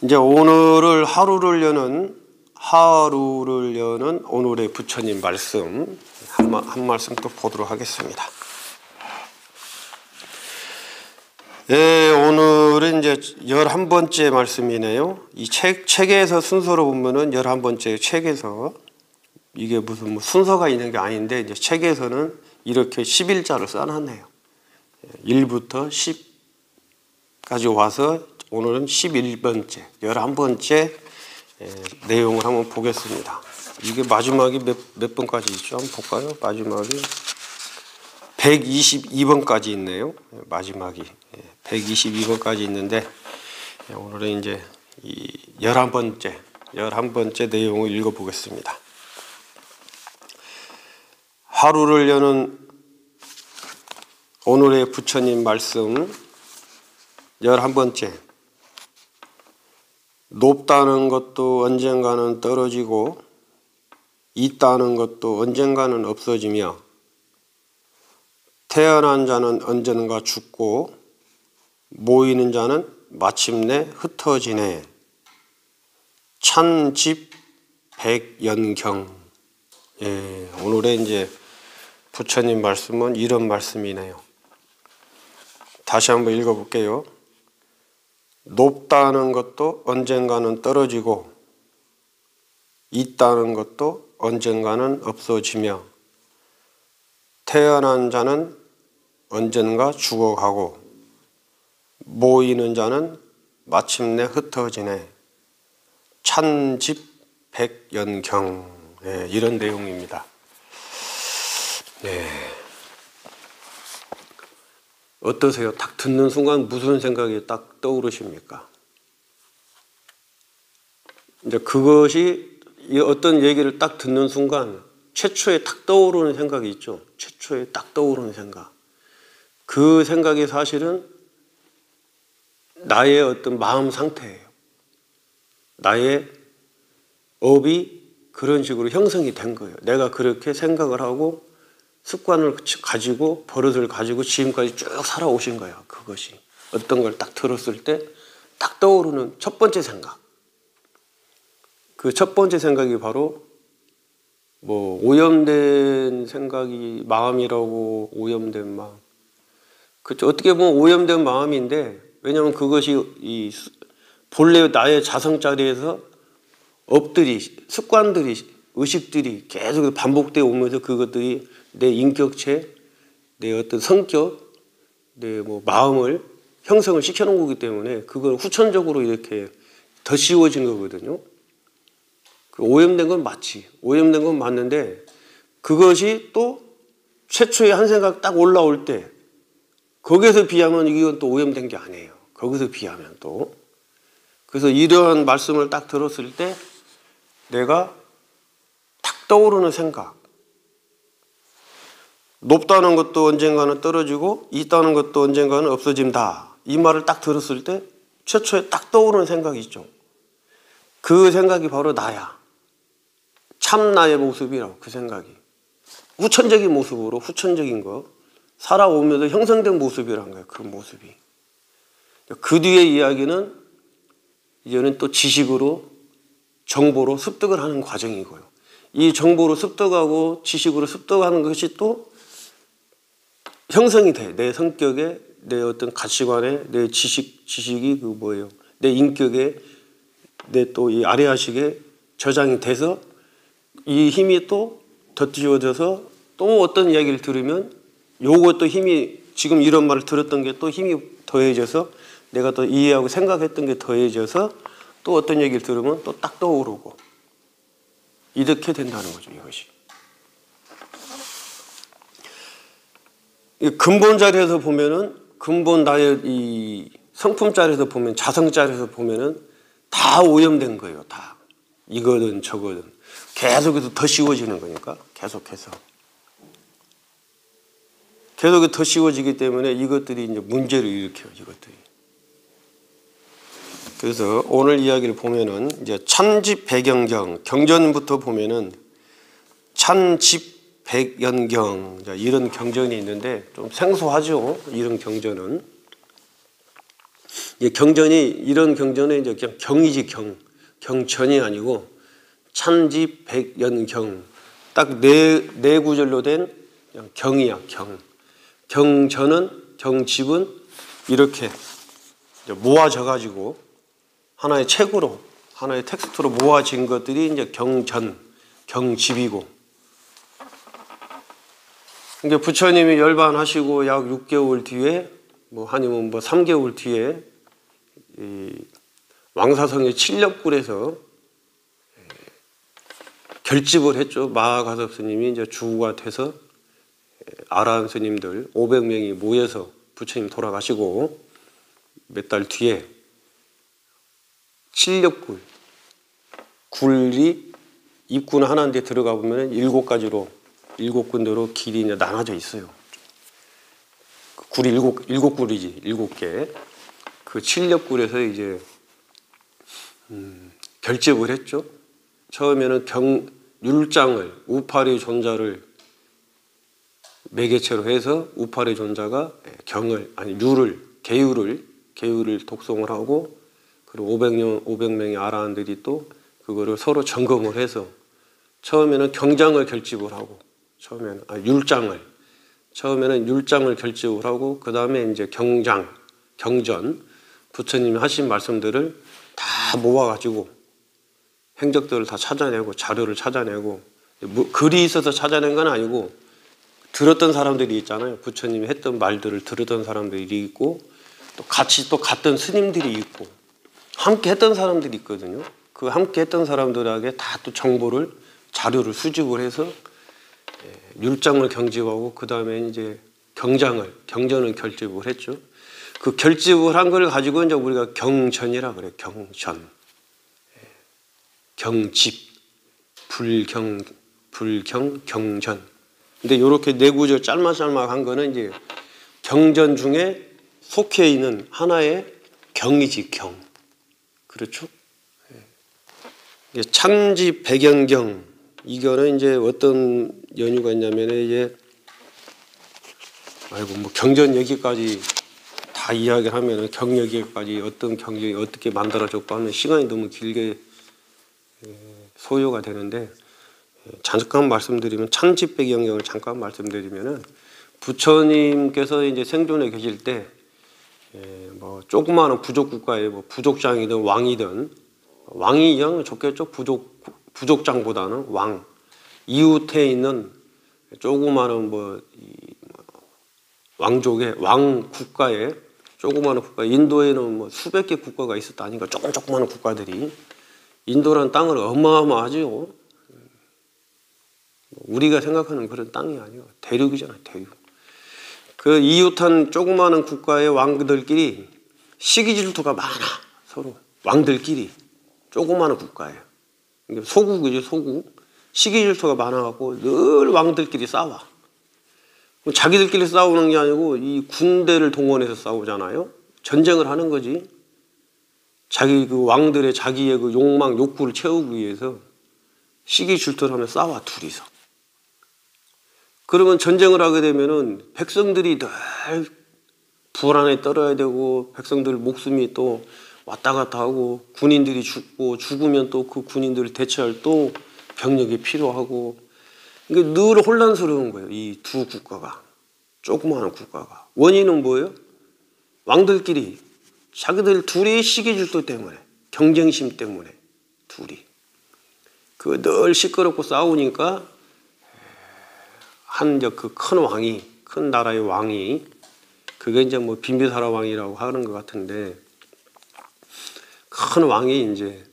이제 하루를 여는 오늘의 부처님 말씀 한 말씀 또 보도록 하겠습니다. 예, 오늘은 이제 11번째 말씀이네요. 이 책에서 순서로 보면은 11번째 책에서 이게 무슨 순서가 있는 게 아닌데 이제 책에서는 이렇게 11자를 써놨네요. 1부터 10까지 와서 오늘은 11번째, 11번째 내용을 한번 보겠습니다. 이게 마지막이 몇 번까지 있죠? 한번 볼까요? 마지막이 122번까지 있네요. 마지막이 122번까지 있는데 오늘은 이제 이 11번째 내용을 읽어보겠습니다. 하루를 여는 오늘의 부처님 말씀 11번째. 높다는 것도 언젠가는 떨어지고 있다는 것도 언젠가는 없어지며 태어난 자는 언젠가 죽고 모이는 자는 마침내 흩어지네. 찬집 백연경. 예, 오늘의 이제 부처님 말씀은 이런 말씀이네요. 다시 한번 읽어볼게요. 높다는 것도 언젠가는 떨어지고 있다는 것도 언젠가는 없어지며 태어난 자는 언젠가 죽어가고 모이는 자는 마침내 흩어지네. 찬집 백연경. 네, 이런 내용입니다. 네. 어떠세요? 딱 듣는 순간 무슨 생각이 딱 떠오르십니까? 이제 그것이 어떤 얘기를 딱 듣는 순간 최초에 딱 떠오르는 생각이 있죠. 최초에 딱 떠오르는 생각. 그 생각이 사실은 나의 어떤 마음 상태예요. 나의 업이 그런 식으로 형성이 된 거예요. 내가 그렇게 생각을 하고 습관을 가지고 버릇을 가지고 지금까지 쭉 살아오신 거예요. 그것이 어떤 걸 딱 들었을 때 딱 떠오르는 첫 번째 생각. 그 첫 번째 생각이 바로 오염된 생각이 마음이라고. 오염된 마음. 그렇죠. 어떻게 보면 오염된 마음인데 왜냐하면 그것이 이 본래 나의 자성자리에서 업들이, 습관들이, 의식들이 계속 반복되어 오면서 그것들이 내 인격체, 내 어떤 성격, 내 마음을 형성을 시켜놓은 거기 때문에 그걸 후천적으로 이렇게 더 씌워진 거거든요. 그 오염된 건 맞지. 오염된 건 맞는데 그것이 또 최초의 한 생각 딱 올라올 때 거기에서 비하면 이건 또 오염된 게 아니에요. 거기서 비하면 또. 그래서 이러한 말씀을 딱 들었을 때 내가 딱 떠오르는 생각. 높다는 것도 언젠가는 떨어지고 있다는 것도 언젠가는 없어진다. 이 말을 딱 들었을 때 최초에 딱 떠오르는 생각이 있죠. 그 생각이 바로 나야. 참 나의 모습이라고. 그 생각이. 후천적인 모습으로 후천적인 거. 살아오면서 형성된 모습이란 거예요. 그 모습이. 그 뒤의 이야기는 이제는 또 지식으로 정보로 습득을 하는 과정이고요. 이 정보로 습득하고 지식으로 습득하는 것이 또 형성이 돼. 내 성격에, 내 어떤 가치관에, 내 지식이 내 인격에, 내 또 이 아래아식에 저장이 돼서 이 힘이 또 덧지워져서 또 어떤 이야기를 들으면 요것도 힘이 지금 이런 말을 들었던 게 또 힘이 더해져서 내가 또 이해하고 생각했던 게 더해져서 또 어떤 얘기를 들으면 또 딱 떠오르고 이렇게 된다는 거죠. 이것이. 근본 자리에서 보면은 근본 나의 이 성품 자리에서 보면 자성 자리에서 보면은 다 오염된 거예요. 다. 이거든 저거든. 계속해서 더 씌워지는 거니까 계속해서. 계속 더 씌워지기 때문에 이것들이 이제 문제를 일으켜요. 이것들이. 그래서 오늘 이야기를 보면은 이제 찬집 백연경 경전부터 보면은 찬집 백연경 이런 경전이 있는데 좀 생소하죠. 이런 경전은 경전이 이런 경전은 이제 그냥 경이지 경전이 아니고 찬지백연경 딱 네 구절로 된 그냥 경이야 경전은 경집은 이렇게 모아져 가지고 하나의 책으로 하나의 텍스트로 모아진 것들이 이제 경전 경집이고 그러니까 부처님이 열반하시고 약 6개월 뒤에 아니면 3개월 뒤에 이 왕사성의 칠렵굴에서 결집을 했죠. 마하가섭 스님이 이제 주구가 돼서 아라한 스님들 500명이 모여서 부처님 돌아가시고 몇 달 뒤에 칠렵굴 굴이 입구는 하나인데 들어가 보면 7가지로 7군데로 길이 이제 나눠져 있어요. 굴이 7굴이지 7개. 그 칠렵굴에서 이제 결집을 했죠. 처음에는 율장을 우파리 존자를 매개체로 해서 우파리 존자가 계율을 독송을 하고 그리고 500명의 아라한들이 또 그거를 서로 점검을 해서 처음에는 경장을 결집을 하고 율장을 결집을 하고 그 다음에 이제 경전 부처님이 하신 말씀들을 다 모아가지고 행적들을 다 찾아내고 자료를 찾아내고 글이 있어서 찾아낸 건 아니고 들었던 사람들이 있잖아요. 부처님이 했던 말들을 들었던 사람들이 있고 또 같이 또 갔던 스님들이 있고 함께 했던 사람들이 있거든요. 그 함께 했던 사람들에게 다 또 자료를 수집을 해서 율장을 경집하고 그 다음에 이제 경전을 결집을 했죠. 그 결집을 한 걸 가지고 이제 우리가 경전이라 그래요. 경집, 불경, 경전. 근데 이렇게 네 구절 짤막한 거는 이제 경전 중에 속해 있는 하나의 경이지 경. 그렇죠? 찬지 백연경 이거는 이제 어떤 연유가 있냐면 이제 경전 얘기까지 다 이야기를 하면은 경 얘기까지 어떤 경전이 어떻게 만들어졌고 하면 시간이 너무 길게 소요가 되는데 잠깐 말씀드리면 찬지백연경을 잠깐 말씀드리면은 부처님께서 이제 생존에 계실 때 조그마한 부족 국가의 부족장이든 왕이 그냥 좋겠죠. 부족장보다는 왕 이웃에 있는 조그마한 왕 국가에 조그마한 국가 인도에는 수백 개 국가가 있었다니까 조그마한 국가들이 인도라는 땅은 어마어마하죠. 우리가 생각하는 그런 땅이 아니에요. 대륙이잖아요. 대륙. 그 이웃한 조그마한 국가의 왕들끼리 시기 질투가 많아. 서로 왕들끼리 조그마한 국가예요. 소국이죠. 소국. 시기 질투가 많아갖고 늘 왕들끼리 싸워. 자기들끼리 싸우는 게 아니고 이 군대를 동원해서 싸우잖아요. 전쟁을 하는 거지. 자기 그 왕들의 자기의 그 욕구를 채우기 위해서 시기 질투를 하며 싸워 둘이서. 그러면 전쟁을 하게 되면은 백성들이 늘 불안에 떨어야 되고 백성들 목숨이 또 왔다 갔다 하고 군인들이 죽으면 또 그 군인들을 대체할 또 병력이 필요하고 그러니까 늘 혼란스러운 거예요. 이 두 국가가 조그마한 국가가 원인은 뭐예요? 왕들끼리 자기들 둘이 시기 질투 때문에 경쟁심 때문에 둘이 그 늘 시끄럽고 싸우니까 그 큰 나라의 왕이 그게 이제 빈비사라 왕이라고 하는 것 같은데 큰 왕이 이제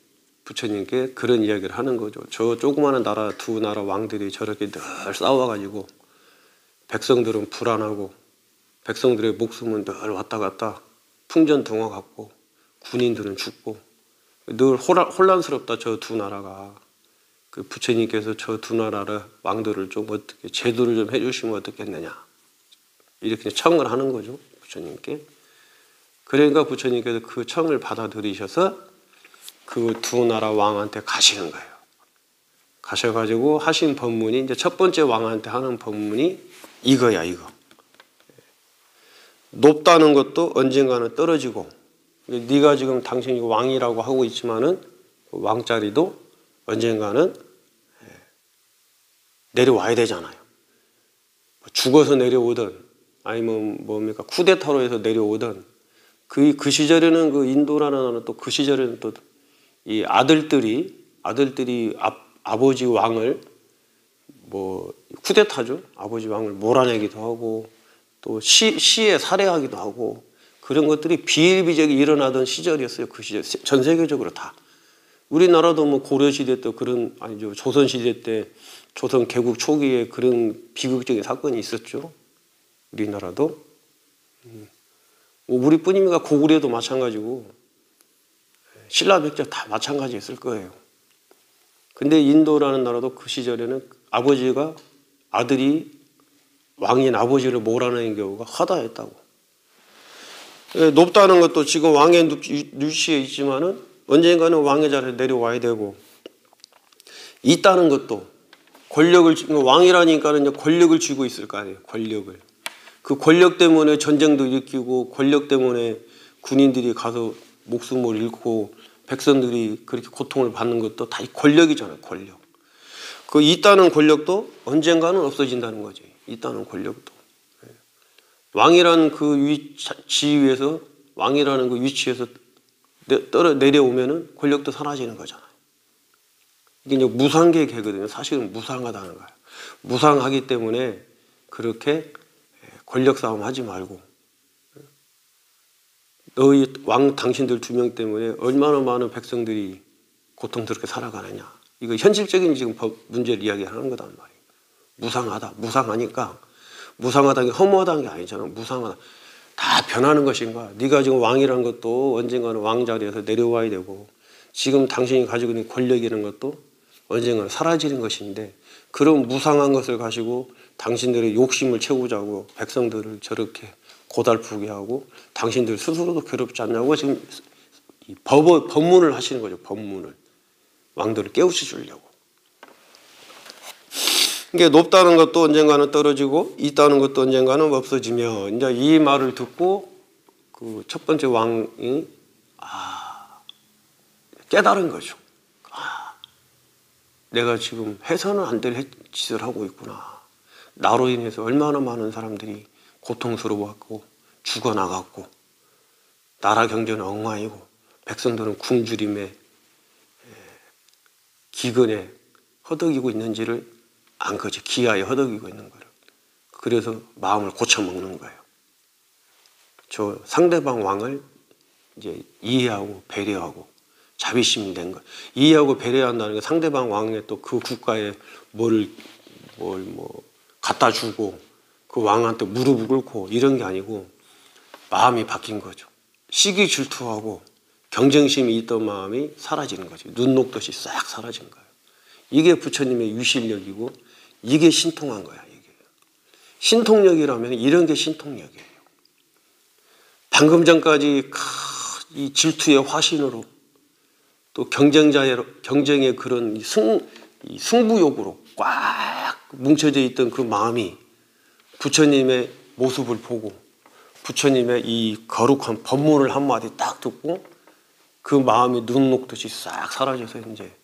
부처님께 그런 이야기를 하는 거죠. 저 조그마한 두 나라 왕들이 저렇게 늘 싸워가지고 백성들은 불안하고 백성들의 목숨은 늘 왔다 갔다 풍전등화 같고 군인들은 죽고 늘 혼란스럽다 저 두 나라가. 그 부처님께서 저 두 나라의 왕들을 좀 어떻게 제도를 좀 해주시면 어떻겠느냐 이렇게 청을 하는 거죠. 부처님께. 그러니까 부처님께서 그 청을 받아들이셔서 그 두 나라 왕한테 가시는 거예요. 가셔가지고 하신 법문이 이제 첫 번째 왕한테 하는 법문이 이거야. 이거. 높다는 것도 언젠가는 떨어지고 네가 지금 당신이 왕이라고 하고 있지만은 그 왕자리도 언젠가는 내려와야 되잖아요. 죽어서 내려오든 아니면 뭡니까 쿠데타로 해서 내려오든 그 시절에는 그 인도라는 나라는 또 그 시절에는 또 이 아들들이 아버지 왕을 뭐 쿠데타죠. 아버지 왕을 몰아내기도 하고 또 시에 살해하기도 하고 그런 것들이 비일비재하게 일어나던 시절이었어요. 그 시절 전 세계적으로 다. 우리나라도 뭐 고려시대 때 그런 아니죠. 조선시대 때 조선 개국 초기에 그런 비극적인 사건이 있었죠. 우리나라도. 우리뿐입니까? 고구려도 마찬가지고 신라 백제 다 마찬가지였을 거예요. 근데 인도라는 나라도 그 시절에는 아들이 왕인 아버지를 몰아내는 경우가 허다했다고. 높다는 것도 지금 왕의 누시에 있지만은 언젠가는 왕의 자리에 내려와야 되고 있다는 것도 왕이라니까는 이제 권력을 쥐고 있을 거 아니에요. 권력을. 그 권력 때문에 전쟁도 일으키고 권력 때문에 군인들이 가서 목숨을 잃고 백성들이 그렇게 고통을 받는 것도 다 권력이잖아요. 권력. 그 있다는 권력도 언젠가는 없어진다는 거지. 있다는 권력도. 왕이라는 그 지위에서 왕이라는 그 위치에서 내려오면은 권력도 사라지는 거잖아요. 이게 이제 무상계 개거든요. 사실은 무상하다는 거예요. 무상하기 때문에 그렇게 권력 싸움 하지 말고 너희 왕 당신들 2명 때문에 얼마나 많은 백성들이 고통스럽게 살아가느냐. 이거 현실적인 지금 법 문제를 이야기하는 거단 말이에요. 무상하다. 무상하니까 무상하다는 게 허무하다는 게 아니잖아. 무상하다. 다 변하는 것인가. 네가 지금 왕이라는 것도 언젠가는 왕자리에서 내려와야 되고 지금 당신이 가지고 있는 권력이라는 것도 언젠가는 사라지는 것인데 그런 무상한 것을 가지고 당신들의 욕심을 채우자고 백성들을 저렇게 고달프게 하고 당신들 스스로도 괴롭지 않냐고 지금 법문을 하시는 거죠. 법문을. 왕들을 깨우쳐 주려고. 이게 높다는 것도 언젠가는 떨어지고 있다는 것도 언젠가는 없어지며 이제 이 말을 듣고 그 첫 번째 왕이 깨달은 거죠. 내가 지금 해서는 안 될 짓을 하고 있구나. 나로 인해서 얼마나 많은 사람들이 고통스러워하고 죽어나갔고 나라 경제는 엉망이고 백성들은 굶주림에 기근에 허덕이고 있는지를 안 거지. 기아에 허덕이고 있는 거를. 그래서 마음을 고쳐먹는 거예요. 저 상대방 왕을 이제 이해하고 배려하고 자비심이 된 거. 이해하고 배려한다는 게 상대방 왕에 또 그 국가에 뭘 갖다 주고 그 왕한테 무릎을 꿇고 이런 게 아니고 마음이 바뀐 거죠. 시기 질투하고 경쟁심이 있던 마음이 사라지는 거죠. 눈 녹듯이 싹 사라진 거예요. 이게 부처님의 유실력이고 이게 신통한 거야. 이게 신통력이라면 이런 게 신통력이에요. 방금 전까지 이 질투의 화신으로 또 경쟁의 그런 승부욕으로 꽉 뭉쳐져 있던 그 마음이 부처님의 모습을 보고 부처님의 이 거룩한 법문을 한마디 딱 듣고 그 마음이 눈 녹듯이 싹 사라져서 이제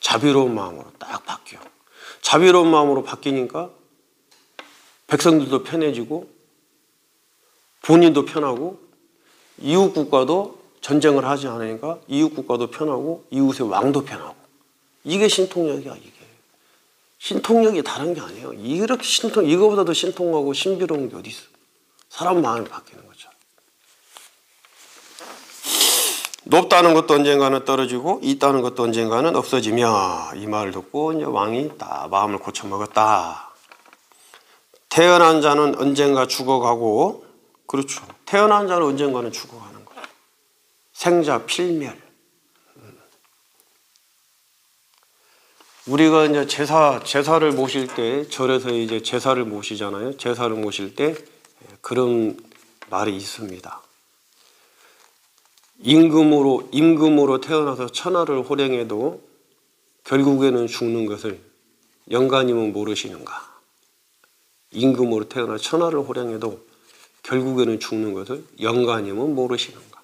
자비로운 마음으로 딱 바뀌어. 자비로운 마음으로 바뀌니까 백성들도 편해지고 본인도 편하고 이웃 국가도 전쟁을 하지 않으니까 이웃 국가도 편하고 이웃의 왕도 편하고 이게 신통력이야. 이게 신통력이 다른 게 아니에요. 이렇게 이거보다 더 신통하고 신비로운 게 어디 있어? 사람 마음이 바뀌는 거죠. 높다는 것도 언젠가는 떨어지고 있다는 것도 언젠가는 없어지며 이 말을 듣고 이제 왕이 다 마음을 고쳐먹었다. 태어난 자는 언젠가 죽어가고 그렇죠. 태어난 자는 언젠가는 죽어가는 거예요. 생자 필멸. 우리가 이제 제사를 모실 때 절에서 이제 제사를 모시잖아요. 제사를 모실 때 그런 말이 있습니다. 임금으로 태어나서 천하를 호령해도 결국에는 죽는 것을 영가님은 모르시는가? 임금으로 태어나 천하를 호령해도 결국에는 죽는 것을 영가님은 모르시는가?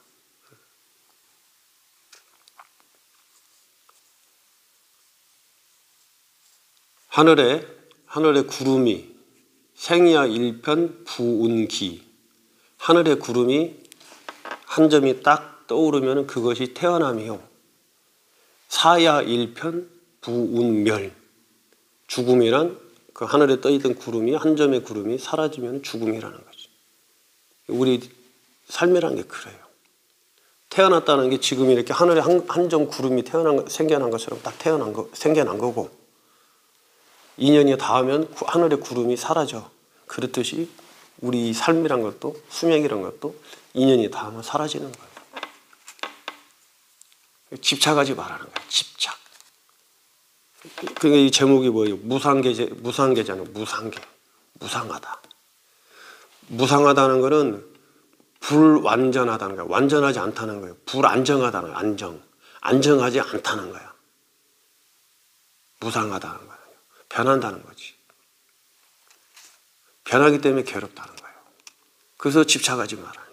하늘에 구름이 생야 일편 부운기. 하늘의 구름이 한 점이 딱 떠오르면 그것이 태어남이요. 사야 일편 부운멸. 죽음이란 그 하늘에 떠있던 구름이 한 점의 구름이 사라지면 죽음이라는 거죠. 우리 삶이라는 게 그래요. 태어났다는 게 지금 이렇게 하늘에 한 점 구름이 생겨난 것처럼 딱 생겨난 거고, 2년이 닿으면 하늘의 구름이 사라져. 그렇듯이 우리 삶이란 것도, 수명이란 것도 2년이 닿으면 사라지는 거예요. 집착하지 말라는 거예요. 집착. 그러니까 이 제목이 뭐예요? 무상계잖아요. 무상계. 무상하다. 무상하다는 거는 불완전하다는 거예요. 완전하지 않다는 거예요. 불안정하다는 거예요. 안정하지 않다는 거야. 무상하다는 거예요. 변한다는 거지. 변하기 때문에 괴롭다는 거예요. 그래서 집착하지 말아요.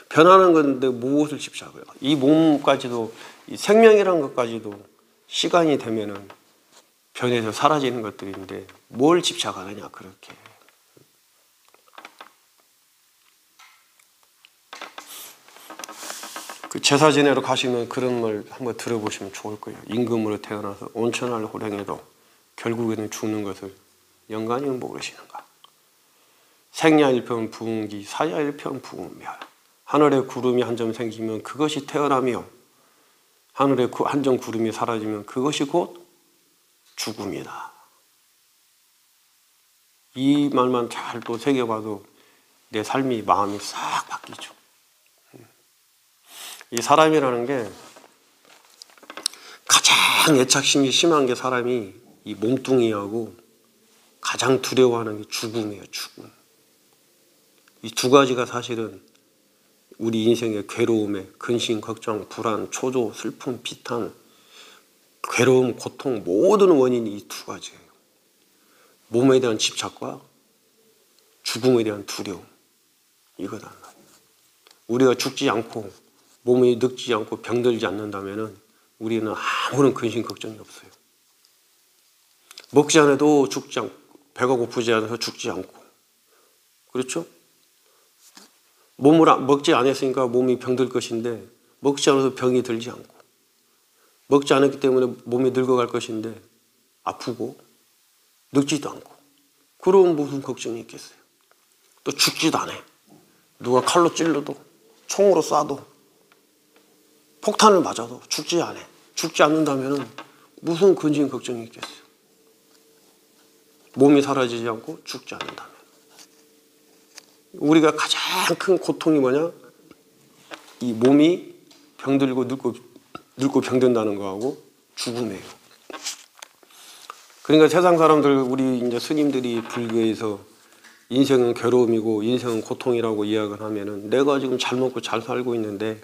변하는 건데 무엇을 집착해요? 이 몸까지도, 이 생명이라는 것까지도 시간이 되면은 변해서 사라지는 것들인데 뭘 집착하느냐, 그렇게. 그 제사 지내러 가시면 그런 말 한번 들어보시면 좋을 거예요. 임금으로 태어나서 온천할 호령에도 결국에는 죽는 것을 영간이면 모르시는가. 생야일편 부운기, 사야일편 부운멸. 하늘에 구름이 한 점 생기면 그것이 태어나며, 하늘에 한 점 구름이 사라지면 그것이 곧 죽음이다. 이 말만 잘 또 새겨봐도 내 삶이, 마음이 싹 바뀌죠. 이 사람이라는 게 가장 애착심이 심한 게 사람이 이 몸뚱이하고 가장 두려워하는 게 죽음이에요. 죽음. 이 두 가지가 사실은 우리 인생의 괴로움에 근심, 걱정, 불안, 초조, 슬픔, 비탄, 괴로움, 고통, 모든 원인이 이 두 가지예요. 몸에 대한 집착과 죽음에 대한 두려움. 이거다. 우리가 죽지 않고 몸이 늙지 않고 병들지 않는다면 우리는 아무런 근심, 걱정이 없어요. 먹지 않아도 죽지 않고, 배가 고프지 않아서 죽지 않고. 그렇죠? 몸을 먹지 않았으니까 몸이 병들 것인데, 먹지 않아서 병이 들지 않고, 먹지 않았기 때문에 몸이 늙어갈 것인데 아프고 늙지도 않고, 그럼 무슨 걱정이 있겠어요? 또 죽지도 않아. 누가 칼로 찔러도, 총으로 쏴도, 폭탄을 맞아도 죽지 않아. 죽지 않는다면 무슨 근심 걱정이 있겠어요? 몸이 사라지지 않고 죽지 않는다면. 우리가 가장 큰 고통이 뭐냐? 이 몸이 병들고 늙고 병든다는 거하고 죽음이에요. 그러니까 세상 사람들, 우리 이제 스님들이 불교에서 인생은 괴로움이고 인생은 고통이라고 이야기를 하면은, 내가 지금 잘 먹고 잘 살고 있는데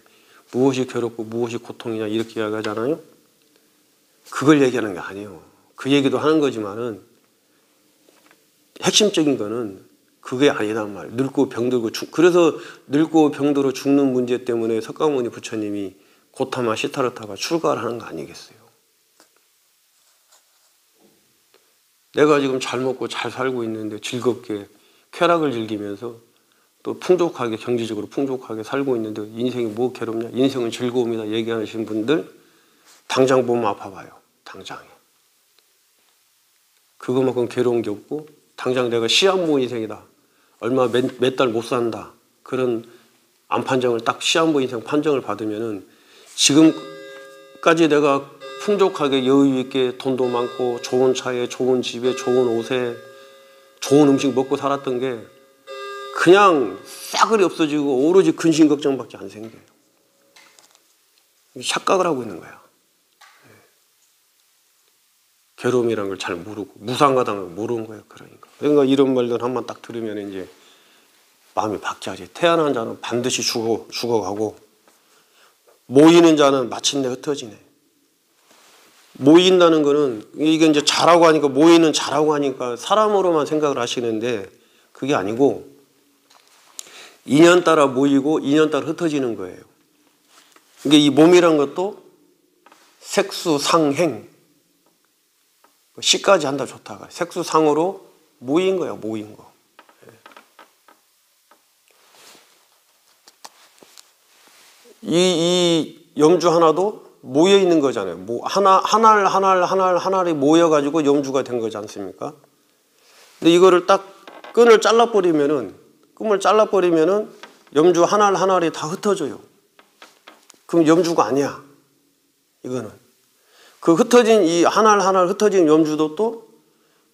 무엇이 괴롭고 무엇이 고통이냐 이렇게 이야기하잖아요. 그걸 얘기하는 게 아니에요. 그 얘기도 하는 거지만은 핵심적인 거는 그게 아니단 말이에요. 늙고 병들고 그래서 늙고 병들어 죽는 문제 때문에 석가모니 부처님이 고타마 시타르타가 출가를 하는 거 아니겠어요? 내가 지금 잘 먹고 잘 살고 있는데 즐겁게 쾌락을 즐기면서 또 풍족하게, 경제적으로 풍족하게 살고 있는데 인생이 뭐 괴롭냐? 인생은 즐거움이다 얘기하시는 분들 당장 보면 아파봐요. 당장에. 그거만큼 괴로운 게 없고, 당장 내가 시한부 인생이다, 얼마 몇 달 못 산다, 그런 암판정을 딱 시한부 인생 판정을 받으면은 지금까지 내가 풍족하게 여유 있게 돈도 많고 좋은 차에 좋은 집에 좋은 옷에 좋은 음식 먹고 살았던 게 그냥 싸그리 없어지고 오로지 근심 걱정밖에 안 생겨요. 착각을 하고 있는 거야. 괴로움이라는 걸 잘 모르고 무상하다는 걸 모르는 거예요. 그러니까 이런 말들 한번 딱 들으면 이제 마음이 바뀌어야지. 태어난 자는 반드시 죽어가고 모이는 자는 마침내 흩어지네. 모인다는 거는 이게 이제 자라고 하니까, 모이는 자라고 하니까 사람으로만 생각을 하시는데 그게 아니고 2년 따라 모이고 2년 따라 흩어지는 거예요. 이게 이 몸이란 것도 색수상행, 시까지 한다 좋다가 색수상으로 모인 거야, 모인 거. 이 염주 하나도 모여 있는 거잖아요. 하나를 모여가지고 염주가 된 거지 않습니까? 근데 이거를 딱 끈을 잘라버리면은 염주 하나를 다 흩어져요. 그럼 염주가 아니야. 이거는. 그 흩어진 이 하나를 흩어진 염주도 또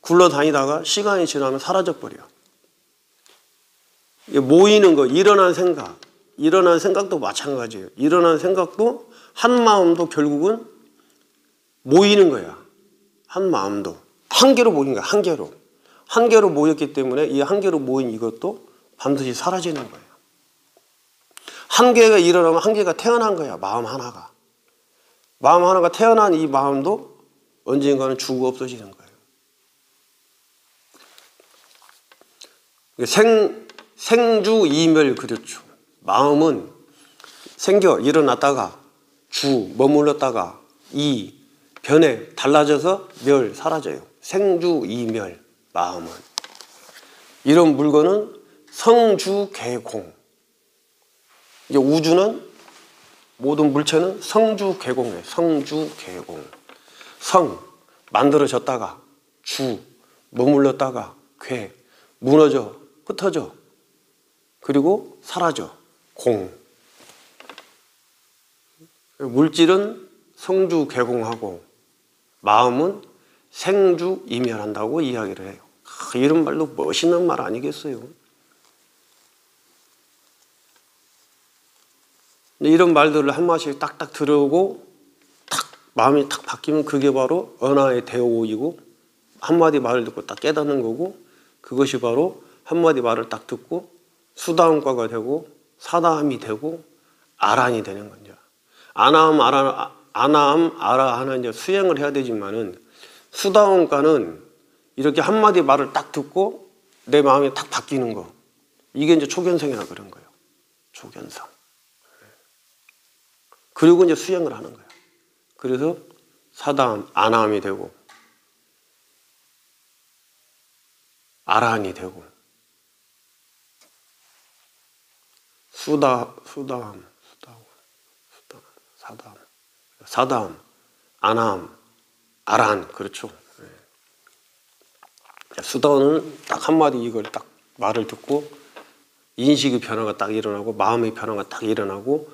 굴러다니다가 시간이 지나면 사라져버려. 모이는 거, 일어난 생각도 마찬가지예요. 일어난 생각도 한 마음도 결국은 모이는 거야. 한 마음도. 한 개로 모인 거야, 한 개로. 한 개로 모였기 때문에 이 한 개로 모인 이것도 반드시 사라지는 거예요. 한 개가 일어나면 한 개가 태어난 거야, 마음 하나가. 마음 하나가 태어난 이 마음도 언젠가는 죽어 없어지는 거예요. 생주이멸 그렇죠. 마음은 생겨 일어났다가 머물렀다가 변해 달라져서 사라져요. 생주이멸 마음은. 이런 물건은 성주개공. 이제 우주는 모든 물체는 성주개공이에요. 성주개공. 만들어졌다가 머물렀다가 무너져 흩어져 그리고 사라져 물질은 성주개공하고 마음은 생주이멸한다고 이야기를 해요. 이런 말도 멋있는 말 아니겠어요? 근데 이런 말들을 한 마디씩 딱딱 들어오고 마음이 탁 바뀌면 그게 바로 언하의 대오이고 한마디 말을 듣고 딱 깨닫는 거고 그것이 바로 한마디 말을 딱 듣고 수다음과가 되고 사다함이 되고 아란이 되는 거죠. 아나함 아라하는 이제 수행을 해야 되지만은 수다음과는 이렇게 한마디 말을 딱 듣고 내 마음이 딱 바뀌는 거. 이게 이제 초견성이라 그런 거예요. 초견성. 그리고 이제 수행을 하는 거예요. 그래서 사다함, 아나함이 되고 아라한이 되고 사다함, 아나함, 아라한 그렇죠. 수다원은 딱 한마디 이걸 딱 말을 듣고 인식의 변화가 딱 일어나고 마음의 변화가 딱 일어나고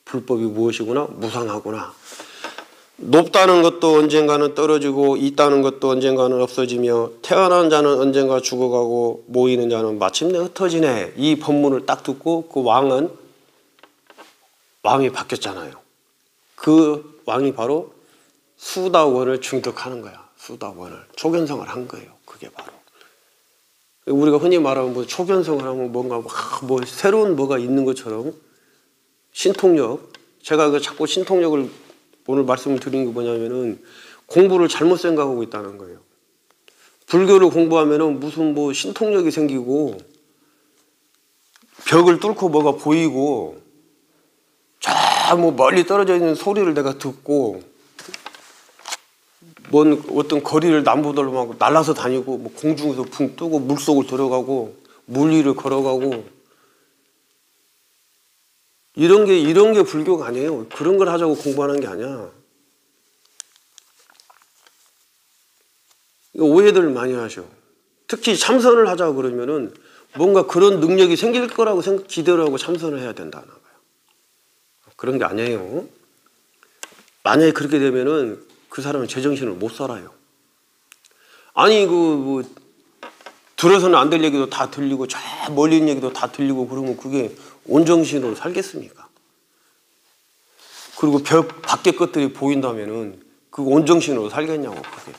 불법이 무엇이구나 무상하구나. 높다는 것도 언젠가는 떨어지고 있다는 것도 언젠가는 없어지며 태어난 자는 언젠가 죽어가고 모이는 자는 마침내 흩어지네. 이 법문을 딱 듣고 그 왕이 바뀌었잖아요. 그 왕이 바로 수다원을 중득하는 거야. 수다원을 초견성을 한 거예요. 그게 바로 우리가 흔히 말하면 뭐 초견성을 하면 뭔가 뭐 새로운 뭐가 있는 것처럼 신통력. 제가 그 자꾸 신통력을 오늘 말씀을 드린 게 뭐냐면은 공부를 잘못 생각하고 있다는 거예요. 불교를 공부하면은 무슨 뭐 신통력이 생기고 벽을 뚫고 뭐가 보이고 저 뭐 멀리 떨어져 있는 소리를 내가 듣고 어떤 거리를 남부들로 막 날아서 다니고 뭐 공중에서 붕 뜨고 물속을 들어가고 물 위를 걸어가고 이런 게 불교가 아니에요. 그런 걸 하자고 공부하는 게 아니야. 오해들 많이 하셔. 특히 참선을 하자고 그러면은 뭔가 그런 능력이 생길 거라고 기대를 하고 참선을 해야 된다는 거예요. 그런 게 아니에요. 만약에 그렇게 되면은 그 사람은 제정신을 못 살아요. 아니 뭐 들어서는 안 될 얘기도 다 들리고 저 멀리 있는 얘기도 다 들리고 그러면 그게 온정신으로 살겠습니까? 그리고 벽 밖의 것들이 보인다면은 그 온정신으로 살겠냐고 그게.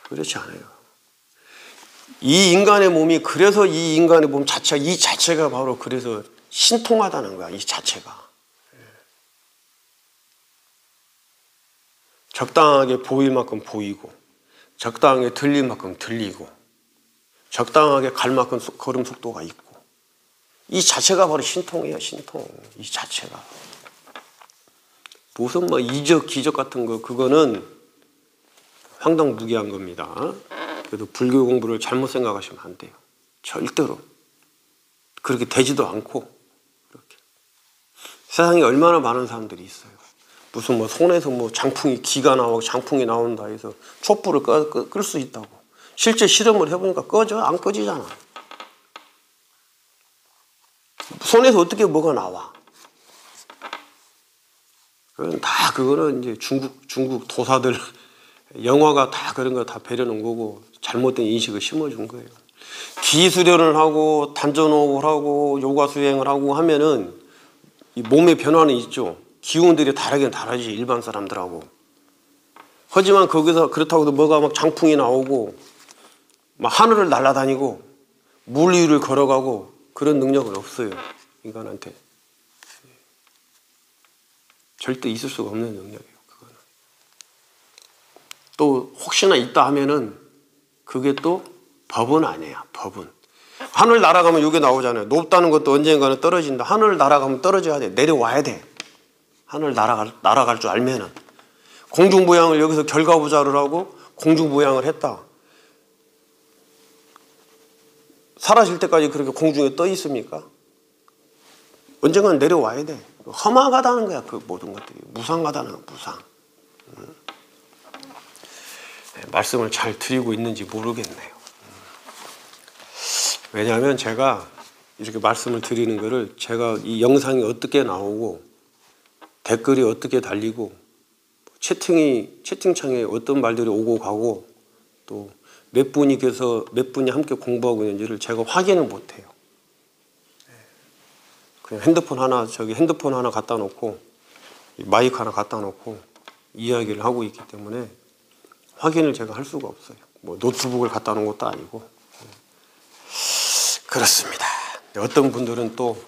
그렇지 않아요. 이 인간의 몸이 그래서 이 인간의 몸 자체가 바로 그래서 신통하다는 거야. 이 자체가. 적당하게 보일 만큼 보이고 적당하게 들릴 만큼 들리고 적당하게 갈 만큼 걸음 속도가 있고 이 자체가 바로 신통이에요. 신통. 이 자체가. 무슨 뭐 이적 기적 같은 거 그거는 황당무계한 겁니다. 그래도 불교 공부를 잘못 생각하시면 안 돼요. 절대로. 그렇게 되지도 않고. 그렇게. 세상에 얼마나 많은 사람들이 있어요. 무슨 뭐 손에서 뭐 장풍이 기가 나오고 장풍이 나온다 해서 촛불을 끌 수 있다고. 실제 실험을 해보니까 꺼져? 안 꺼지잖아. 손에서 어떻게 뭐가 나와? 그거는 이제 중국 도사들 영화가 다 그런 거 다 배려놓은 거고 잘못된 인식을 심어준 거예요. 기수련을 하고 단전호흡을 하고 요가 수행을 하고 하면은 이 몸의 변화는 있죠. 기운들이 다르긴 다르지 일반 사람들하고. 하지만 거기서 그렇다고 해도 뭐가 막 장풍이 나오고 막 하늘을 날아다니고 물 위를 걸어가고 그런 능력은 없어요. 인간한테. 절대 있을 수가 없는 능력이에요. 그거는. 또 혹시나 있다 하면은 그게 또 법은 아니에요. 법은. 하늘 날아가면 이게 나오잖아요. 높다는 것도 언젠가는 떨어진다. 하늘 날아가면 떨어져야 돼. 내려와야 돼. 하늘 날아갈 줄 알면은. 공중부양을 여기서 결과부자를 하고 공중부양을 했다. 사라질 때까지 그렇게 공중에 떠 있습니까? 언젠가는 내려와야 돼. 험하다는 거야. 그 모든 것들이. 무상하다는 거야. 무상. 말씀을 잘 드리고 있는지 모르겠네요. 왜냐하면 제가 이렇게 말씀을 드리는 거를 제가 이 영상이 어떻게 나오고 댓글이 어떻게 달리고 채팅창에 어떤 말들이 오고 가고 또 몇 분이 함께 공부하고 있는지를 제가 확인을 못해요. 그냥 핸드폰 하나 갖다 놓고 마이크 하나 갖다 놓고 이야기를 하고 있기 때문에 확인을 제가 할 수가 없어요. 뭐 노트북을 갖다 놓은 것도 아니고. 그렇습니다. 어떤 분들은 또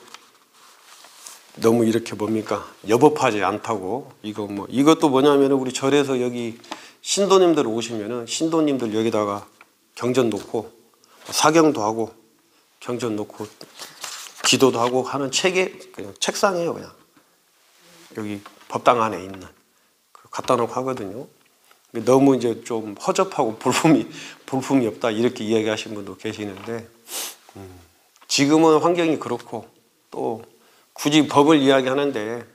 너무 이렇게 뭡니까? 여법하지 않다고 이것도 뭐냐면 우리 절에서 여기 신도님들 오시면은 신도님들 여기다가 경전 놓고 사경도 하고 경전 놓고 기도도 하고 하는 그냥 책상이에요. 그냥 여기 법당 안에 있는 갖다 놓고 하거든요. 너무 이제 좀 허접하고 볼품이 없다 이렇게 이야기하신 분도 계시는데 지금은 환경이 그렇고 또 굳이 법을 이야기하는데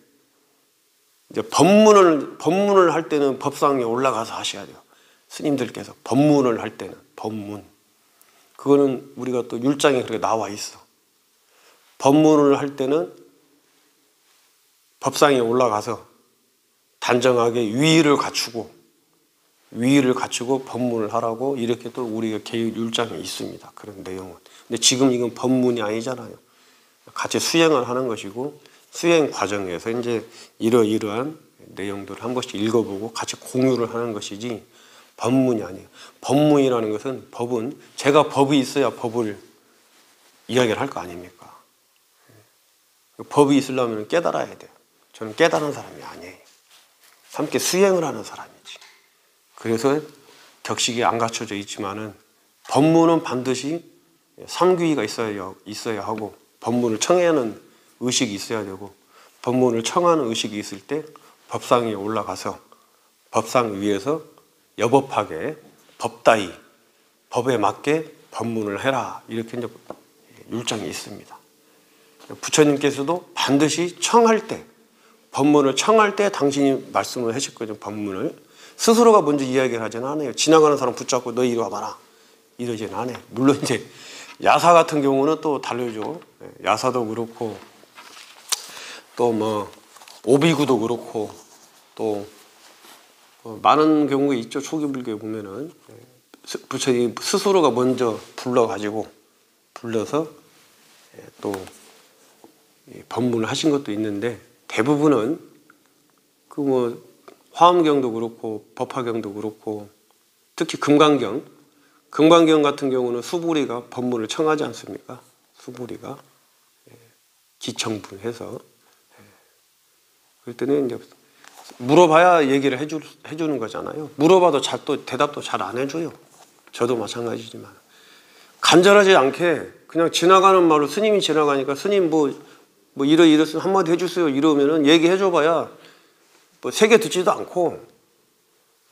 이제 법문을 할 때는 법상에 올라가서 하셔야 돼요. 스님들께서 법문을 할 때는 법문 그거는 우리가 또 율장에 그렇게 나와 있어. 법문을 할 때는 법상에 올라가서 단정하게 위의를 갖추고 법문을 하라고 이렇게 또 우리가 계율 율장에 있습니다. 그런 내용은. 근데 지금 이건 법문이 아니잖아요. 같이 수행을 하는 것이고 수행 과정에서 이제 이러이러한 내용들을 한 번씩 읽어보고 같이 공유를 하는 것이지 법문이 아니에요. 법문이라는 것은 제가 법이 있어야 법을 이야기를 할 거 아닙니까? 법이 있으려면 깨달아야 돼요. 저는 깨달은 사람이 아니에요. 함께 수행을 하는 사람이지. 그래서 격식이 안 갖춰져 있지만은 법문은 반드시 삼귀가 있어야 하고 법문을 청하는 의식이 있어야 되고 법문을 청하는 의식이 있을 때 법상에 올라가서 법상 위에서 여법하게 법다이 법에 맞게 법문을 해라 이렇게 이제 율장이 있습니다. 부처님께서도 반드시 법문을 청할 때 당신이 말씀을 하셨거든요. 법문을 스스로가 먼저 이야기를 하지는 않아요. 지나가는 사람 붙잡고 너 이리 와봐라 이러지는 않아요. 물론 이제 야사 같은 경우는 또 다르죠. 야사도 그렇고 또 뭐 오비구도 그렇고 또 많은 경우가 있죠. 초기 불교에 보면은 부처님 스스로가 먼저 불러서 또 법문을 하신 것도 있는데 대부분은 그 뭐 화엄경도 그렇고 법화경도 그렇고 특히 금강경 같은 경우는 수부리가 법문을 청하지 않습니까? 수부리가 기청분해서 그럴 때는 이제 물어봐야 얘기를 해주는 거잖아요. 물어봐도 또 대답도 잘 안 해줘요. 저도 마찬가지지만 간절하지 않게 그냥 지나가는 말로 스님이 지나가니까 스님 뭐 이러이러 한마디 해주세요 이러면은 얘기해줘봐야 뭐 세게 듣지도 않고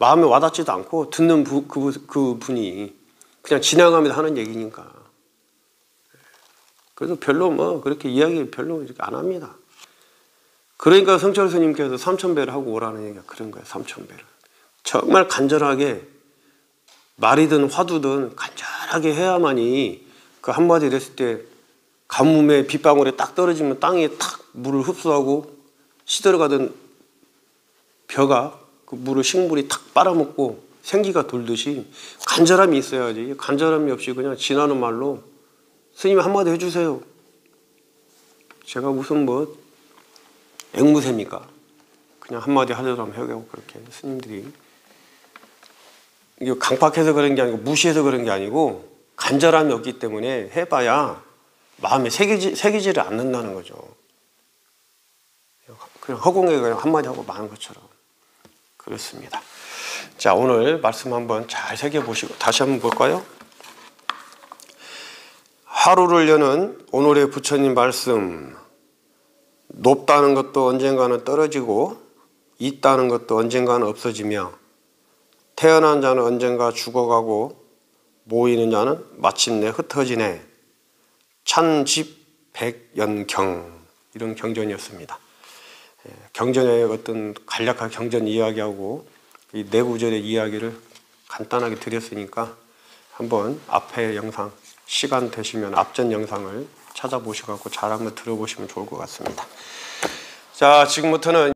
마음에 와닿지도 않고 듣는 그 분이 그냥 지나가면서 하는 얘기니까. 그래서 별로 뭐 그렇게 이야기 별로 이렇게 안 합니다. 그러니까 성철 스님께서 3,000배를 하고 오라는 얘기가 그런 거예요. 3,000배를. 정말 간절하게 말이든 화두든 간절하게 해야만이 그 한마디 됐을 때 가뭄에 빗방울에 딱 떨어지면 땅에 탁 물을 흡수하고 시들어가던 벼가 그 물을 식물이 탁 빨아먹고 생기가 돌듯이 간절함이 있어야지. 간절함이 없이 그냥 지나는 말로 스님 한마디 해주세요. 제가 무슨 뭐 앵무새입니까? 그냥 한마디 하려면 해요. 그렇게 스님들이. 이게 강팍해서 그런 게 아니고 무시해서 그런 게 아니고 간절함이 없기 때문에 해봐야 마음에 새기지를 않는다는 거죠. 그냥 허공에 그냥 한마디 하고 마는 것처럼. 그렇습니다. 자, 오늘 말씀 한번 잘 새겨보시고 다시 한번 볼까요? 하루를 여는 오늘의 부처님 말씀. 높다는 것도 언젠가는 떨어지고 있다는 것도 언젠가는 없어지며 태어난 자는 언젠가 죽어가고 모이는 자는 마침내 흩어지네. 찬집백연경 이런 경전이었습니다. 경전의 어떤 간략한 경전 이야기하고 이 네 구절의 이야기를 간단하게 드렸으니까 한번 앞에 영상 시간 되시면 앞전 영상을 찾아보시고 잘 한번 들어보시면 좋을 것 같습니다. 자, 지금부터는